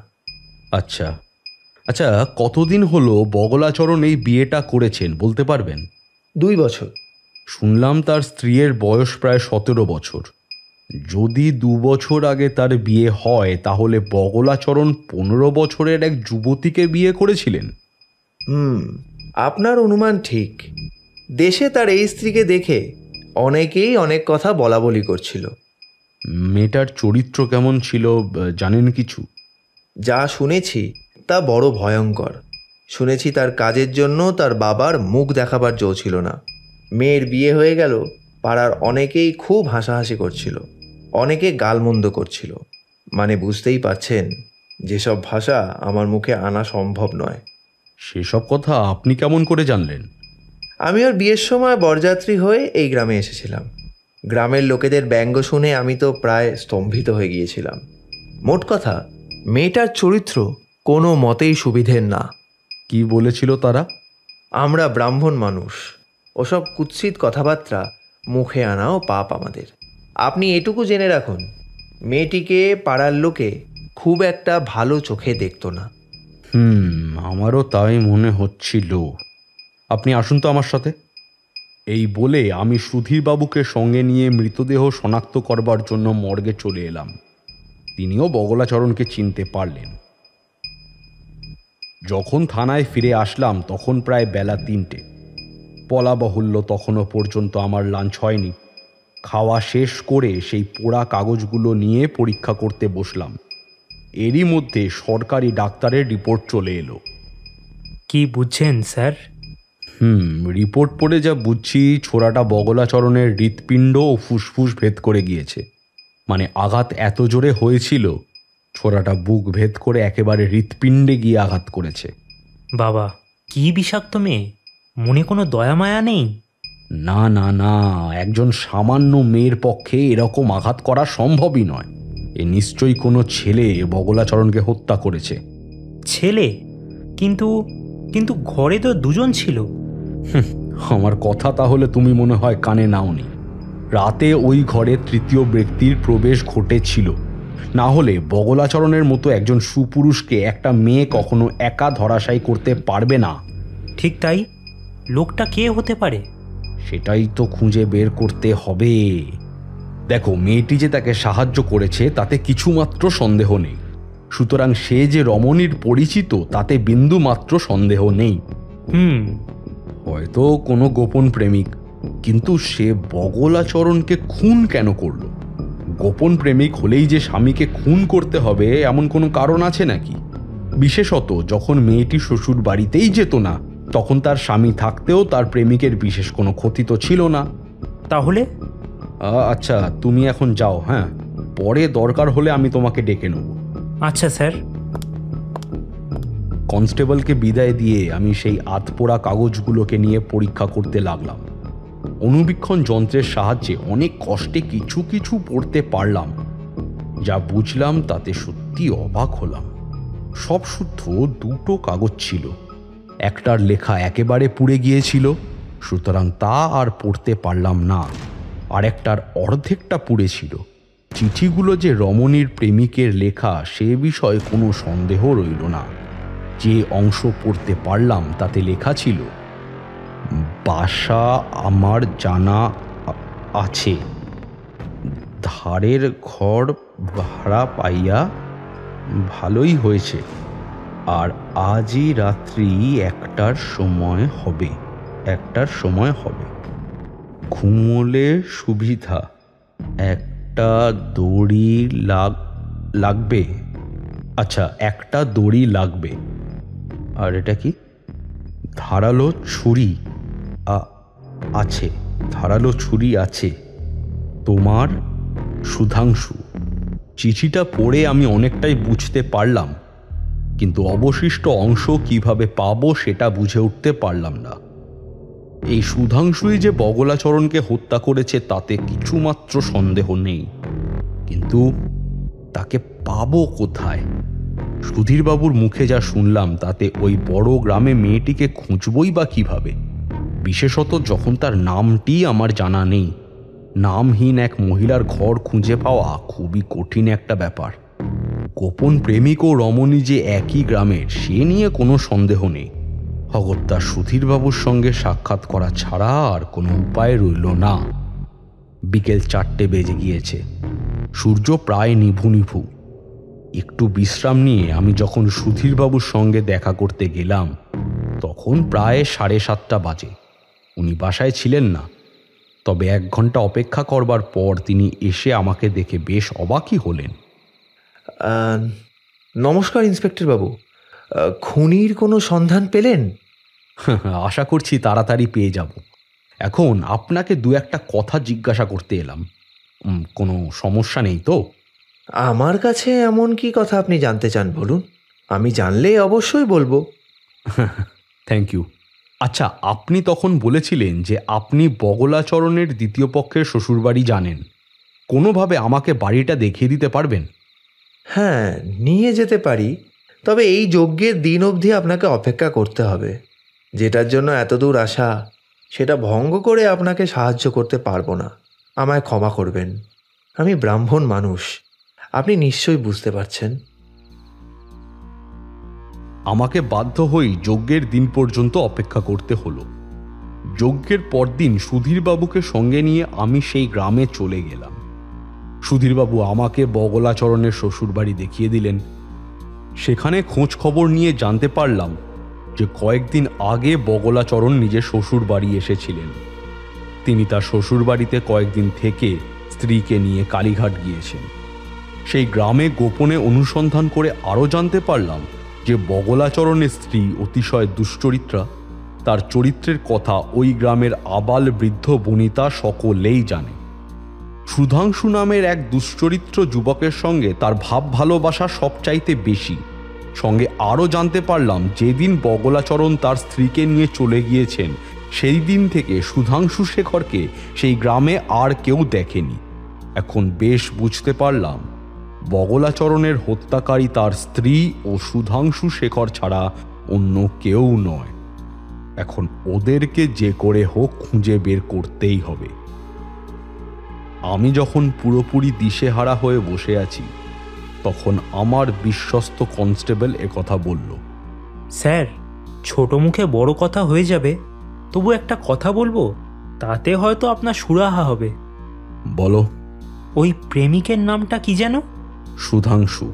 আচ্ছা আচ্ছা, কতদিন হলো বগলাচরণ এই বিয়েটা করেছেন বলতে পারবেন? 2 বছর। শুনলাম তার স্ত্রীর বয়স প্রায় 17 বছর। যদি 2 বছর আগে তার বিয়ে হয়, তাহলে বগলাচরণ 15 বছরের এক যুবতীকে বিয়ে করেছিলেন। আপনার অনুমান ঠিক। দেশে তার এই স্ত্রীকে দেখে অনেকেই অনেক কথা বলা বলি করছিল। মেয়েটার চরিত্র কেমন ছিল জানেন কিছু? যা শুনেছি তা বড় ভয়ঙ্কর। শুনেছি তার কাজের জন্য তার বাবার মুখ দেখাবার জো ছিল না। মেয়ের বিয়ে হয়ে গেল, পাড়ার অনেকেই খুব হাসাহাসি করছিল, অনেকে গালমন্দ করছিল। মানে বুঝতেই পারছেন, যেসব ভাষা আমার মুখে আনা সম্ভব নয়। সেসব কথা আপনি কেমন করে জানলেন? আমি ওর বিয়ের সময় বরযাত্রী হয়ে এই গ্রামে এসেছিলাম। গ্রামের লোকেদের ব্যঙ্গ শুনে আমি তো প্রায় স্তম্ভিত হয়ে গিয়েছিলাম। মোট কথা, মেয়েটার চরিত্র কোনো মতেই সুবিধের না। কি বলেছিল তারা? আমরা ব্রাহ্মণ মানুষ, ওসব কুৎসিত কথাবার্তা মুখে আনাও পাপ আমাদের। আপনি এটুকু জেনে রাখুন, মেয়েটিকে পাড়ার লোকে খুব একটা ভালো চোখে দেখত না। আমারও তাই মনে হচ্ছিল। আপনি আসুন তো আমার সাথে। এই বলে আমি সুধীরবাবুকে সঙ্গে নিয়ে মৃতদেহ শনাক্ত করবার জন্য মর্গে চলে এলাম। তিনিও বগলাচরণকে চিনতে পারলেন। যখন থানায় ফিরে আসলাম তখন প্রায় বেলা 3টে। বলা বাহুল্য, তখনও পর্যন্ত আমার লাঞ্চ হয়নি। খাওয়া শেষ করে সেই পোড়া কাগজগুলো নিয়ে পরীক্ষা করতে বসলাম। এরই মধ্যে সরকারি ডাক্তারের রিপোর্ট চলে এলো। কি বুঝছেন স্যার? রিপোর্ট পড়ে যা বুঝছি, ছোড়াটা বগলাচরণের হৃৎপিণ্ড ও ফুসফুস ভেদ করে গিয়েছে। মানে আঘাত এত জোরে হয়েছিল, ছোড়াটা বুক ভেদ করে একেবারে হৃৎপিণ্ডে গিয়ে আঘাত করেছে। বাবা, কি বিষাক্ত মেয়ে! মনে কোনো দয়া মায়া নেই? না না না, একজন সামান্য মেয়ের পক্ষে এরকম আঘাত করা সম্ভবই নয়। এ নিশ্চয়ই কোনো ছেলে বগলাচরণকে হত্যা করেছে। ছেলে? কিন্তু কিন্তু ঘরে তো দুজন ছিল। আমার কথা তাহলে তুমি মনে হয় কানে নাওনি। রাতে ওই ঘরে তৃতীয় ব্যক্তির প্রবেশ ঘটেছিল। না হলে বগলাচরণের মতো একজন সুপুরুষকে একটা মেয়ে কখনো একা ধরাশায়ী করতে পারবে না। ঠিক তাই। লোকটা কে হতে পারে? সেটাই তো খুঁজে বের করতে হবে। দেখো, মেয়েটি যে তাকে সাহায্য করেছে তাতে কিছুমাত্র সন্দেহ নেই। সুতরাং সে যে রমণীর পরিচিত তাতে বিন্দু মাত্র সন্দেহ নেই। হয়তো কোনো গোপন প্রেমিক, কিন্তু সে বগলাচরণকে খুন কেন করলো? গোপন প্রেমিক হলেই যে স্বামীকে খুন করতে হবে এমন কোনো কারণ আছে নাকি? বিশেষত যখন মেয়েটি শ্বশুর বাড়িতেই যেত না, তখন তার স্বামী থাকতেও তার প্রেমিকের বিশেষ কোনো ক্ষতি তো ছিল না। তাহলে? আচ্ছা, তুমি এখন যাও। হ্যাঁ, পরে দরকার হলে আমি তোমাকে ডেকে নেব। আচ্ছা স্যার। কনস্টেবলকে বিদায় দিয়ে আমি সেই আধপোড়া কাগজগুলোকে নিয়ে পরীক্ষা করতে লাগলাম। অনুবীক্ষণ যন্ত্রের সাহায্যে অনেক কষ্টে কিছু কিছু পড়তে পারলাম। যা বুঝলাম তাতে সত্যি অবাক হলাম। সব শুদ্ধ দুটো কাগজ ছিল। একটার লেখা একেবারে পুড়ে গিয়েছিল, সুতরাং তা আর পড়তে পারলাম না। আর একটার অর্ধেকটা পুড়ে ছিল। চিঠিগুলো যে রমণীর প্রেমিকের লেখা সে বিষয়ে কোনো সন্দেহ রইল না। যে অংশ পড়তে পারলাম তাতে লেখা ছিল, বাসা আমার জানা আছে, ধারের ঘর ভাড়া পাইয়া ভালোই হয়েছে, আর আজই রাত্রি 1টার সময় হবে। ঘুমোলে সুবিধা, একটা দড়ি লাগবে। আচ্ছা, একটা দড়ি লাগবে। আর এটা কি? ধারালো ছুরি আছে। তোমার সুধাংশু। চিঠিটা পড়ে আমি অনেকটাই বুঝতে পারলাম, কিন্তু অবশিষ্ট অংশ কিভাবে পাবো সেটা বুঝে উঠতে পারলাম না। এই সুধাংশুই যে বগলাচরণকে হত্যা করেছে তাতে কিছুমাত্র সন্দেহ নেই, কিন্তু তাকে পাবো কোথায়? সুধীরবাবুর মুখে যা শুনলাম তাতে ওই বড় গ্রামে মেয়েটিকে খুঁজবই বা কিভাবে, বিশেষত যখন তার নামটি আমার জানা নেই। নামহীন এক মহিলার ঘর খুঁজে পাওয়া খুবই কঠিন একটা ব্যাপার। গোপন প্রেমিক ও রমণী যে একই গ্রামের সে নিয়ে কোনো সন্দেহ নেই। অগত্যা সুধীরবাবুর সঙ্গে সাক্ষাৎ করা ছাড়া আর কোনো উপায় রইল না। বিকেল 4টে বেজে গিয়েছে। সূর্য প্রায় নিভু। একটু বিশ্রাম নিয়ে আমি যখন সুধীরবাবুর সঙ্গে দেখা করতে গেলাম তখন প্রায় 7:30 বাজে। উনি বাসায় ছিলেন না, তবে 1 ঘন্টা অপেক্ষা করবার পর তিনি এসে আমাকে দেখে বেশ অবাকই হলেন। নমস্কার ইন্সপেক্টর বাবু, খুনির কোনো সন্ধান পেলেন? আশা করছি তাড়াতাড়ি পেয়ে যাব। এখন আপনাকে 2-1টা কথা জিজ্ঞাসা করতে এলাম। কোনো সমস্যা নেই তো? আমার কাছে এমন কি কথা আপনি জানতে চান বলুন, আমি জানলে অবশ্যই বলবো। Thank you. আচ্ছা, আপনি তখন বলেছিলেন যে আপনি বগলাচরণের দ্বিতীয় পক্ষের শ্বশুরবাড়ি জানেন। কোনোভাবে আমাকে বাড়িটা দেখিয়ে দিতে পারবেন? হ্যাঁ, নিয়ে যেতে পারি, তবে এই যজ্ঞের দিন অবধি আপনাকে অপেক্ষা করতে হবে। যেটার জন্য এত দূর আসা সেটা ভঙ্গ করে আপনাকে সাহায্য করতে পারবো না। আমায় ক্ষমা করবেন, আমি ব্রাহ্মণ মানুষ, আপনি নিশ্চয়ই বুঝতে পারছেন। আমাকে বাধ্য হয়েই যজ্ঞের দিন পর্যন্ত অপেক্ষা করতে হলো। যজ্ঞের পরদিন সুধীরবাবুকে সঙ্গে নিয়ে আমি সেই গ্রামে চলে গেলাম। সুধীরবাবু আমাকে বগলাচরণের শ্বশুরবাড়ি দেখিয়ে দিলেন। সেখানে খোঁজ খবর নিয়ে জানতে পারলাম যে কয়েকদিন আগে বগলাচরণ নিজের শ্বশুর বাড়ি এসেছিলেন। তিনি তার শ্বশুরবাড়িতে কয়েকদিন থেকে স্ত্রীকে নিয়ে কালীঘাট গিয়েছেন। সেই গ্রামে গোপনে অনুসন্ধান করে আরও জানতে পারলাম যে বগলাচরণের স্ত্রী অতিশয় দুশ্চরিত্রা। তার চরিত্রের কথা ওই গ্রামের আবাল বৃদ্ধ বনিতা সকলেই জানে। সুধাংশু নামের এক দুশ্চরিত্র যুবকের সঙ্গে তার ভাব ভালোবাসা সবচাইতে বেশি। সঙ্গে আরও জানতে পারলাম যেদিন বগলাচরণ তার স্ত্রীকে নিয়ে চলে গিয়েছেন সেই দিন থেকে সুধাংশু শেখরকে সেই গ্রামে আর কেউ দেখেনি। এখন বেশ বুঝতে পারলাম বগলাচরণের হত্যাকারী তার স্ত্রী ও সুধাংশু শেখর ছাড়া অন্য কেউ নয়। এখন ওদেরকে যে করে হোক খুঁজে বের করতেই হবে। আমি যখন পুরোপুরি দিশেহারা হয়ে বসে আছি তখন আমার বিশ্বস্ত কনস্টেবল একথা বলল। স্যার, ছোট মুখে বড় কথা হয়ে যাবে, তবু একটা কথা বলবো, তাতে হয়তো আপনার সুরাহা হবে। বলো। ওই প্রেমিকের নামটা কি যেন? সুধাংশু।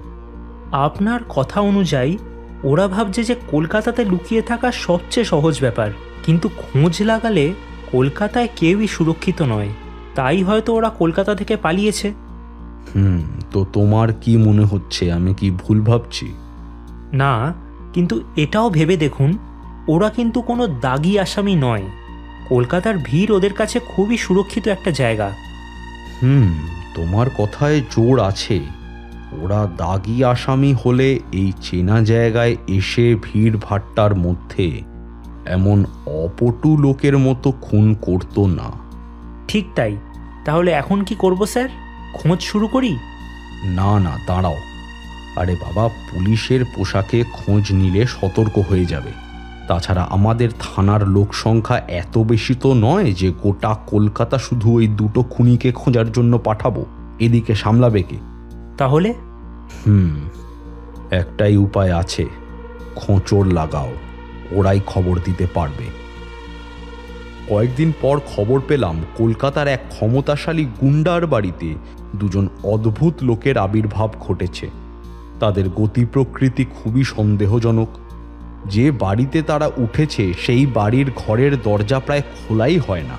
আপনার কথা অনুযায়ী ওরা ভাবছে যে কলকাতাতে লুকিয়ে থাকা সবচেয়ে সহজ ব্যাপার, কিন্তু খোঁজ লাগালে কলকাতায় কেউই সুরক্ষিত নয়, তাই হয়তো ওরা কলকাতা থেকে পালিয়েছে। তো তোমার কি মনে হচ্ছে আমি কি ভুল ভাবছি? না, কিন্তু এটাও ভেবে দেখুন, ওরা কিন্তু কোনো দাগি আসামি নয়। কলকাতার ভিড় ওদের কাছে খুবই সুরক্ষিত একটা জায়গা। তোমার কথায় জোর আছে। ওরা দাগি আসামি হলে এই চেনা জায়গায় এসে ভিড় ভাট্টার মধ্যে এমন অপটু লোকের মতো খুন করতো না। ঠিক তাই। তাহলে এখন কি করব স্যার? খোঁজ শুরু করি? না না, দাঁড়াও। আরে বাবা, পুলিশের পোশাকে খোঁজ নিলে সতর্ক হয়ে যাবে। তাছাড়া আমাদের থানার লোক সংখ্যা এত বেশি তো নয় যে গোটা কলকাতা শুধু ওই দুটো খুনিকে খোঁজার জন্য পাঠাবো। এদিকে সামলাবে কে? তাহলে একটাই উপায় আছে, খোঁচড় লাগাও, ওরাই খবর দিতে পারবে। কয়েকদিন পর খবর পেলাম কলকাতার এক ক্ষমতাশালী গুন্ডার বাড়িতে দুজন অদ্ভুত লোকের আবির্ভাব ঘটেছে। তাদের গতি প্রকৃতি খুবই সন্দেহজনক। যে বাড়িতে তারা উঠেছে সেই বাড়ির ঘরের দরজা প্রায় খোলাই হয় না।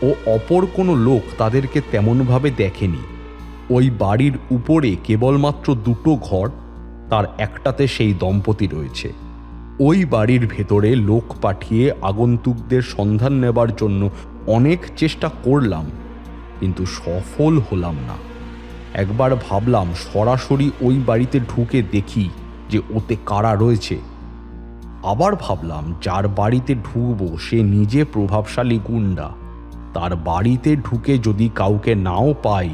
ও অপর কোনো লোক তাদেরকে তেমনভাবে দেখেনি। ওই বাড়ির উপরে কেবলমাত্র দুটো ঘর, তার একটাতে সেই দম্পতি রয়েছে। ওই বাড়ির ভেতরে লোক পাঠিয়ে আগন্তুকদের সন্ধান নেবার জন্য অনেক চেষ্টা করলাম, কিন্তু সফল হলাম না। একবার ভাবলাম সরাসরি ওই বাড়িতে ঢুকে দেখি যে ওতে কারা রয়েছে। আবার ভাবলাম যার বাড়িতে ঢুকবো সে নিজে প্রভাবশালী গুন্ডা, তার বাড়িতে ঢুকে যদি কাউকে নাও পাই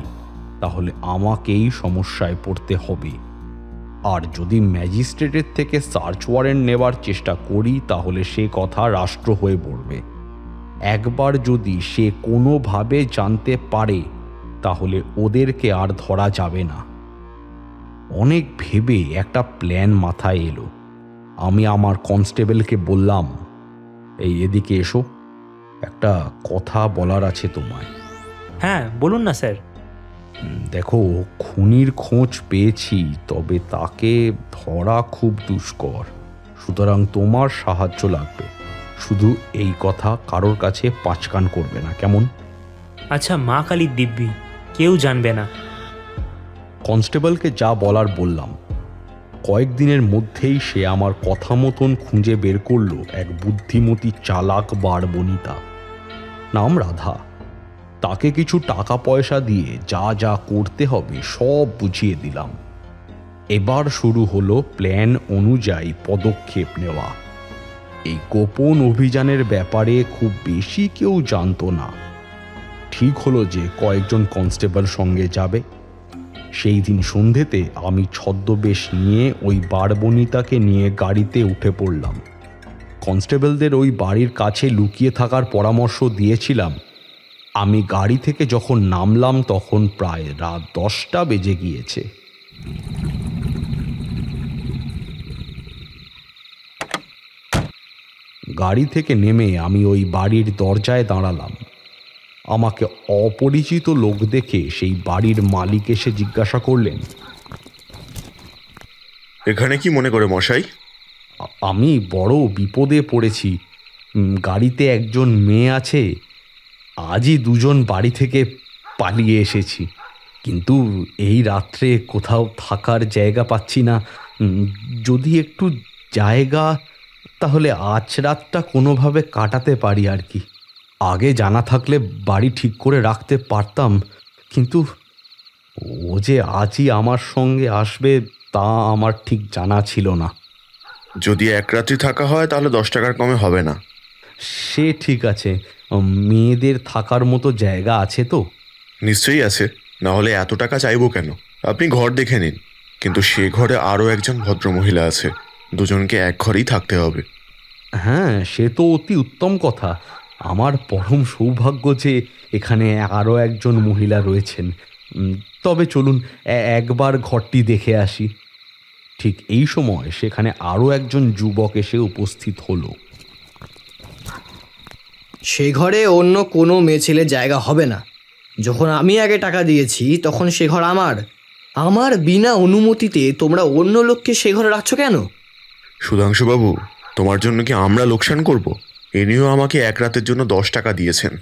তাহলে আমাকেই সমস্যায় পড়তে হবে। আর যদি ম্যাজিস্ট্রেটের থেকে সার্চ ওয়ারেন্ট নেবার চেষ্টা করি তাহলে সে কথা রাষ্ট্র হয়ে পড়বে। একবার যদি সে কোনোভাবে জানতে পারে তাহলে ওদেরকে আর ধরা যাবে না। অনেক ভেবে একটা প্ল্যান মাথায় এলো। আমি আমার কনস্টেবলকে বললাম, এদিকে এসো, একটা কথা বলার আছে তোমায়। হ্যাঁ, বলুন না স্যার। দেখো, খুনির খোঁজ পেয়েছি, তবে তাকে ধরা খুব দুষ্কর। সুতরাং তোমার সাহায্য লাগবে। শুধু এই কথা কারোর কাছে পাঁচকান করবে না, কেমন? আচ্ছা, মা কালীর দিব্যি, কেউ জানবে না। কনস্টেবলকে যা বলার বললাম। কয়েকদিনের মধ্যেই সে আমার কথা মতন খুঁজে বের করলো এক বুদ্ধিমতী চালাক বার বনিতা, নাম রাধা। তাকে কিছু টাকা পয়সা দিয়ে যা যা করতে হবে সব বুঝিয়ে দিলাম। এবার শুরু হলো প্ল্যান অনুযায়ী পদক্ষেপ নেওয়া। এই গোপন অভিযানের ব্যাপারে খুব বেশি কেউ জানতো না। ঠিক হলো যে কয়েকজন কনস্টেবল সঙ্গে যাবে। সেই দিন সন্ধেতে আমি ছদ্মবেশ নিয়ে ওই বারবনিতাকে নিয়ে গাড়িতে উঠে পড়লাম। কনস্টেবলদের ওই বাড়ির কাছে লুকিয়ে থাকার পরামর্শ দিয়েছিলাম। আমি গাড়ি থেকে যখন নামলাম তখন প্রায় রাত 10টা বেজে গিয়েছে। গাড়ি থেকে নেমে আমি ওই বাড়ির দরজায় দাঁড়ালাম। আমাকে অপরিচিত লোক দেখে সেই বাড়ির মালিক এসে জিজ্ঞাসা করলেন, এখানে কি মনে করে মশাই? আমি বড় বিপদে পড়েছি। গাড়িতে একজন মেয়ে আছে। আজই দুজন বাড়ি থেকে পালিয়ে এসেছি, কিন্তু এই রাত্রে কোথাও থাকার জায়গা পাচ্ছি না। যদি একটু জায়গা, তাহলে আজ রাতটা কোনোভাবে কাটাতে পারি আর কি। আগে জানা থাকলে বাড়ি ঠিক করে রাখতে পারতাম, কিন্তু ও যে আজই আমার সঙ্গে আসবে তা আমার ঠিক জানা ছিল না। যদি এক রাত্রি থাকা হয় তাহলে 10 টাকার কমে হবে না। সে ঠিক আছে, মেয়েদের থাকার মতো জায়গা আছে তো? নিশ্চয়ই আছে, না হলে এত টাকা চাইবো কেন? আপনি ঘর দেখে নিন, কিন্তু সে ঘরে আরও একজন ভদ্রমহিলা আছে, দুজনকে এক ঘরেই থাকতে হবে। হ্যাঁ, সে তো অতি উত্তম কথা। আমার পরম সৌভাগ্য যে এখানে আরও একজন মহিলা রয়েছেন। তবে চলুন একবার ঘরটি দেখে আসি। ঠিক এই সময় সেখানে আরও একজন যুবক এসে উপস্থিত হলো। সে ঘরে অন্য কোনো মেয়ে ছেলের জায়গা হবে না। যখন আমি আগে টাকা দিয়েছি তখন সে ঘর আমার বিনা অনুমতিতে তোমরা অন্য লোককে সে ঘরে রাখছো কেন? সুধাংশুবাবু, তোমার জন্য কি আমরা লোকসান করব? ইনিও আমাকে এক রাতের জন্য 10 টাকা দিয়েছেন।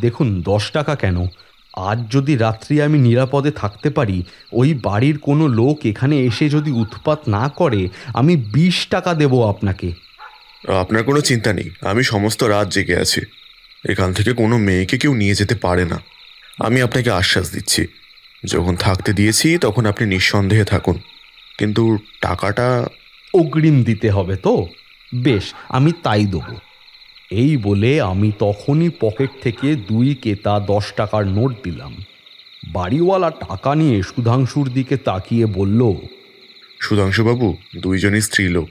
দেখুন, 10 টাকা কেন, আজ যদি রাত্রি আমি নিরাপদে থাকতে পারি, ওই বাড়ির কোনো লোক এখানে এসে যদি উৎপাত না করে, আমি 20 টাকা দেব আপনাকে। আপনার কোনো চিন্তা নেই, আমি সমস্ত রাত জেগে আছি। এখান থেকে কোনো মেয়েকে কেউ নিয়ে যেতে পারে না। আমি আপনাকে আশ্বাস দিচ্ছি, যখন থাকতে দিয়েছি তখন আপনি নিঃসন্দেহে থাকুন, কিন্তু টাকাটা অগ্রিম দিতে হবে তো? বেশ, আমি তাই দেবো। এই বলে আমি তখনই পকেট থেকে 2 কেতা 10 টাকার নোট দিলাম। বাড়িওয়ালা টাকা নিয়ে সুধাংশুর দিকে তাকিয়ে বলল, সুধাংশুবাবু, দুইজনই স্ত্রীলোক,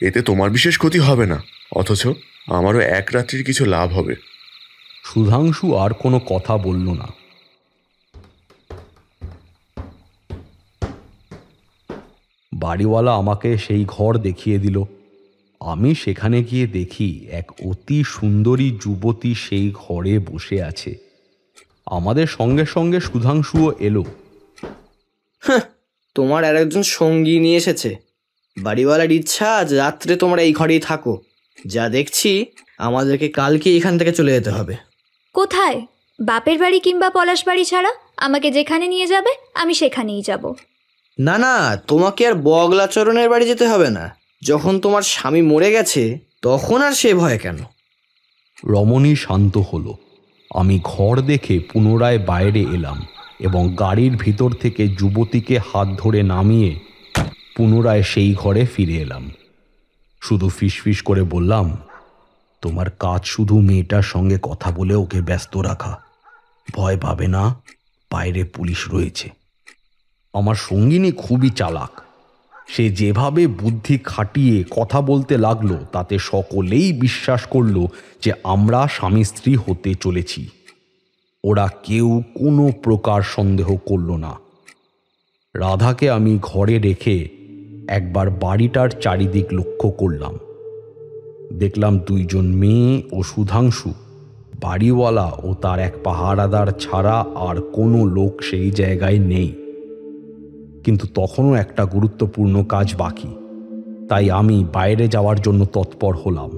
এতে তোমার বিশেষ ক্ষতি হবে না, অথচ আমারও এক রাত্রির কিছু লাভ হবে। সুধাংশু আর কোনো কথা বলল না। বাড়িওয়ালা আমাকে সেই ঘর দেখিয়ে দিল। আমি সেখানে গিয়ে দেখি এক অতি সুন্দরী যুবতী সেই ঘরে বসে আছে। আমাদের সঙ্গে সঙ্গে সুধাংশুও এলো। তোমার আর একজন সঙ্গী নিয়ে এসেছে। বাড়িওয়ালার ইচ্ছা আজ রাত্রে তোমরা এই ঘরেই থাকো। যা দেখছি আমাদেরকে কালকে এখান থেকে চলে যেতে হবে। কোথায়? বাপের বাড়ি কিংবা পলাশ বাড়ি ছাড়া আমাকে যেখানে নিয়ে যাবে আমি সেখানেই যাব। না না, তোমাকে আর বগলাচরণের বাড়ি যেতে হবে না। যখন তোমার স্বামী মরে গেছে তখন আর সে ভয় কেন? রমণী শান্ত হলো। আমি ঘর দেখে পুনরায় বাইরে এলাম এবং গাড়ির ভিতর থেকে যুবতীকে হাত ধরে নামিয়ে পুনরায় সেই ঘরে ফিরে এলাম। শুধু ফিসফিস করে বললাম, তোমার কাজ শুধু মেয়েটার সঙ্গে কথা বলে ওকে ব্যস্ত রাখা। ভয় পাবে না, বাইরে পুলিশ রয়েছে। আমার সঙ্গিনী খুবই চালাক। সে যেভাবে বুদ্ধি খাটিয়ে কথা বলতে লাগলো তাতে সকলেই বিশ্বাস করলো যে আমরা স্বামী স্ত্রী হতে চলেছি। ওরা কেউ কোনো প্রকার সন্দেহ করল না। রাধাকে আমি ঘরে রেখে একবার বাড়িটার চারিদিক লক্ষ্য করলাম। দেখলাম 2 জন মেয়ে ও সুধাংশু, বাড়িওয়ালা ও তার এক পাহারাদার ছাড়া আর কোনো লোক সেই জায়গায় নেই। কিন্তু তখনও একটা গুরুত্বপূর্ণ কাজ বাকি, তাই আমি বাইরে যাওয়ার জন্য তৎপর হলাম।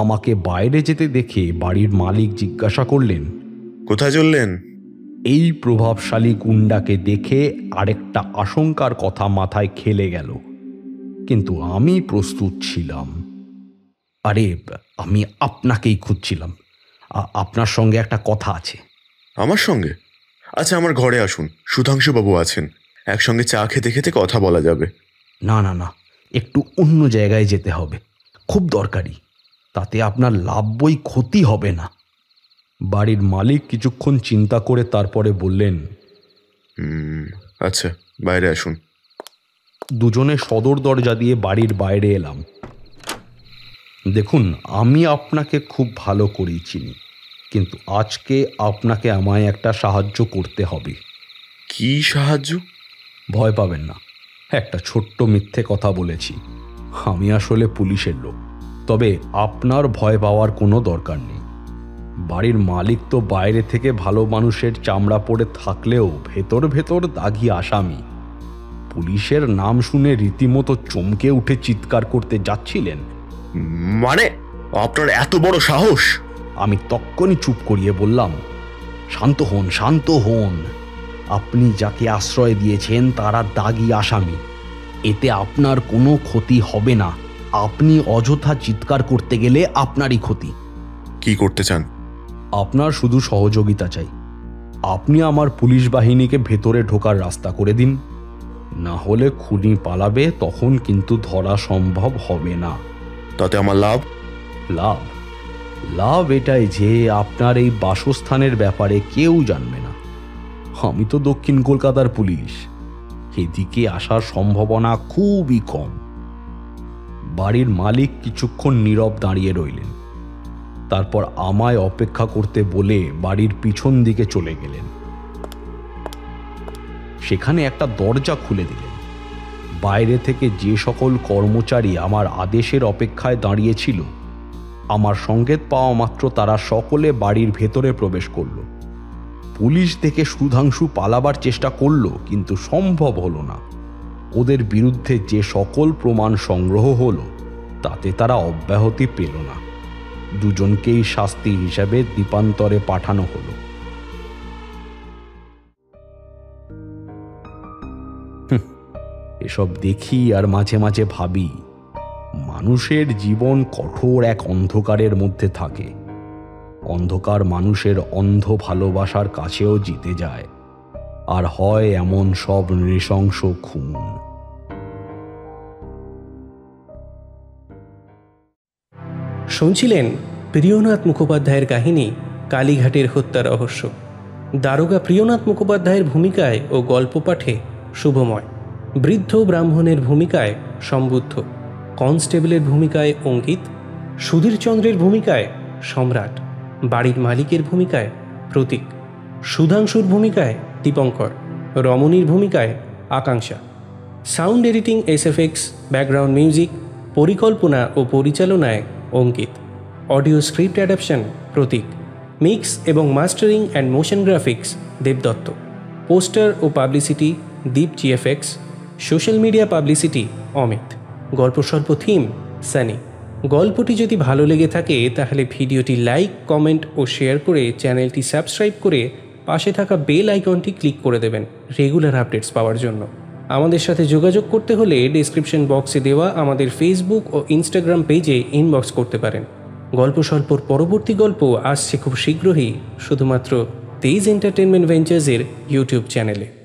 আমাকে বাইরে যেতে দেখে বাড়ির মালিক জিজ্ঞাসা করলেন, কোথায় চললেন? এই প্রভাবশালী গুন্ডাকে দেখে আরেকটা আশঙ্কার কথা মাথায় খেলে গেল, কিন্তু আমি প্রস্তুত ছিলাম। আরে, আমি আপনাকেই খুঁজছিলাম। আপনার সঙ্গে একটা কথা আছে। আমার সঙ্গে? আচ্ছা, আমার ঘরে আসুন, সুধাংশুবাবু আছেন, একসঙ্গে চা খেতে খেতে কথা বলা যাবে। না না না, একটু অন্য জায়গায় যেতে হবে, খুব দরকারি। তাতে আপনার লাভ বই ক্ষতি হবে না। বাড়ির মালিক কিছুক্ষণ চিন্তা করে তারপরে বললেন, আচ্ছা, বাইরে আসুন। দুজনে সদর দরজা দিয়ে বাড়ির বাইরে এলাম। দেখুন, আমি আপনাকে খুব ভালো করেই চিনি, কিন্তু আজকে আপনাকে আমায় একটা সাহায্য করতে হবে। কি সাহায্য? ভয় পাবেন না, একটা ছোট্ট মিথ্যে কথা বলেছি। আমি আসলে পুলিশের লোক। তবে আপনার ভয় পাওয়ার কোনো দরকার নেই। বাড়ির মালিক তো বাইরে থেকে ভালো মানুষের চামড়া পরে থাকলেও ভেতর ভেতর দাগি আসামি। পুলিশের নাম শুনে রীতিমতো চমকে উঠে চিৎকার করতে যাচ্ছিলেন। মানে আপনার এত বড় সাহস? আমি তক্ষুনি চুপ করিয়ে বললাম, শান্ত হন, শান্ত হন। আপনি যাকে আশ্রয় দিয়েছেন তারা দাগি আসামি। এতে আপনার কোনো ক্ষতি হবে না। আপনি অযথা চিৎকার করতে গেলে আপনারই ক্ষতি। কি করতে চান? আপনার শুধু সহযোগিতা চাই। আপনি আমার পুলিশ বাহিনীকে ভেতরে ঢোকার রাস্তা করে দিন, না হলে খুনি পালাবে, তখন কিন্তু ধরা সম্ভব হবে না। তাতে আমার লাভ? লাভ? লাভ এটাই যে আপনার এই বাসস্থানের ব্যাপারে কেউ জানবে না। আমি তো দক্ষিণ কলকাতার পুলিশ, এদিকে আসার সম্ভাবনা খুবই কম। বাড়ির মালিক কিছুক্ষণ নীরব দাঁড়িয়ে রইলেন, তারপর আমায় অপেক্ষা করতে বলে বাড়ির পিছন দিকে চলে গেলেন। সেখানে একটা দরজা খুলে দিলেন। বাইরে থেকে যে সকল কর্মচারী আমার আদেশের অপেক্ষায় দাঁড়িয়েছিল, আমার সংকেত পাওয়া মাত্র তারা সকলে বাড়ির ভেতরে প্রবেশ করল। পুলিশ দেখে সুধাংশু পালাবার চেষ্টা করল, কিন্তু সম্ভব হলো না। ওদের বিরুদ্ধে যে সকল প্রমাণ সংগ্রহ হলো তাতে তারা অব্যাহতি পেল না। দুজনকেই শাস্তি হিসাবে দ্বীপান্তরে পাঠানো হলো। এসব দেখি আর মাঝে মাঝে ভাবি, মানুষের জীবন কঠোর এক অন্ধকারের মধ্যে থাকে। অন্ধকার মানুষের অন্ধ ভালোবাসার কাছেও জিতে যায়, আর হয় এমন সব নৃশংস খুন। শুনছিলেন প্রিয়নাথ মুখোপাধ্যায়ের কাহিনী কালীঘাটের হত্যা রহস্য। দারোগা প্রিয়নাথ মুখোপাধ্যায়ের ভূমিকায় ও গল্প পাঠে শুভময়, বৃদ্ধ ব্রাহ্মণের ভূমিকায় সম্বুদ্ধ, কনস্টেবলের ভূমিকায় অঙ্কিত, সুধীরচন্দ্রের ভূমিকায় সম্রাট, বাড়ির মালিকের ভূমিকায় প্রতীক, সুধাংশুর ভূমিকায় দীপঙ্কর, রমণীর ভূমিকায় Akanksha. Sound editing, SFX, background music, পরিকল্পনা ও পরিচালনায় Ankit, audio script adaptation Pratik, mix এবং mastering and motion graphics Debdatta, poster ও publicity Deep GFX, social media publicity Amit, Golposwolpo theme Sunny. গল্পটি যদি ভালো লেগে থাকে তাহলে ভিডিওটি লাইক, কমেন্ট ও শেয়ার করে চ্যানেলটি সাবস্ক্রাইব করে পাশে থাকা বেল আইকনটি ক্লিক করে দেবেন রেগুলার আপডেটস পাওয়ার জন্য। আমাদের সাথে যোগাযোগ করতে হলে ডেসক্রিপশন বক্সে দেওয়া আমাদের ফেসবুক ও ইনস্টাগ্রাম পেজে ইনবক্স করতে পারেন। গল্পস্বল্পর পরবর্তী গল্প আসছে খুব শীঘ্রই শুধুমাত্র তেজ এন্টারটেনমেন্ট ভেঞ্চার্সের ইউটিউব চ্যানেলে।